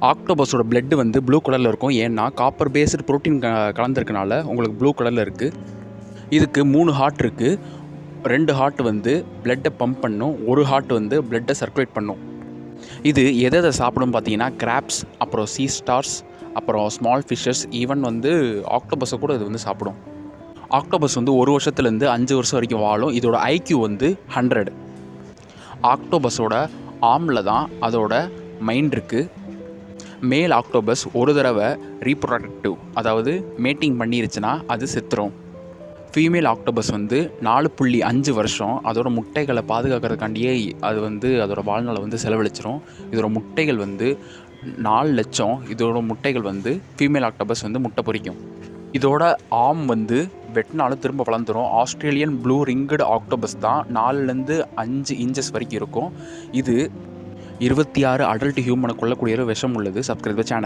ஆக்டோபஸோட blood வந்து blue கலரில் இருக்கும். ஏன்னா காப்பர் பேஸ்டு ப்ரோட்டீன் கலந்துருக்கனால உங்களுக்கு ப்ளூ கலரில் இருக்குது. இதுக்கு 3 ஹார்ட் இருக்குது. 2 ஹார்ட் வந்து பிளட்டை பம்ப் பண்ணும், 1 ஹார்ட் வந்து பிளட்டை சர்க்குலேட் பண்ணும். இது எதை சாப்பிடும் பார்த்தீங்கன்னா கிராப்ஸ், அப்புறம் சீ ஸ்டார்ஸ், அப்புறம் ஸ்மால் ஃபிஷ்ஷஸ், ஈவன் வந்து ஆக்டோபஸை கூட இது வந்து சாப்பிடும். ஆக்டோபஸ் வந்து 1 வருஷத்துலேருந்து 5 வருஷம் வரைக்கும் வாழும். இதோட ஐக்யூ வந்து 100. ஆக்டோபஸோட ஆர்மில் தான் அதோட மைண்ட் இருக்குது. மேல் ஆக்டோபஸ் ஒரு தடவை ரீப்ரொடக்டிவ், அதாவது மேட்டிங் பண்ணிருச்சுன்னா அது செத்துரும். ஃபீமேல் ஆக்டோபஸ் வந்து 4.5 வருஷம் அதோட முட்டைகளை பாதுகாக்கிறதுக்காண்டியே அது வந்து அதோட வாழ்நாளை வந்து செலவழிச்சிரும். இதோட முட்டைகள் வந்து 4 லட்சம். இதோட முட்டைகள் வந்து ஃபீமேல் ஆக்டோபஸ் வந்து முட்டை பொரிக்கும். இதோட ஆர்ம் வந்து வெட்டினாலும் திரும்ப வளர்ந்துடும். ஆஸ்திரேலியன் ப்ளூ ரிங்கடு ஆக்டோபஸ் தான் 4லேருந்து 5 இன்ச்சஸ் வரைக்கும் இருக்கும். இது 26 அடல்ட் ஹியூமனை கொல்லக்கூடிய விஷம் உள்ளது. சப்ஸ்கிரைப் தி சேனல்.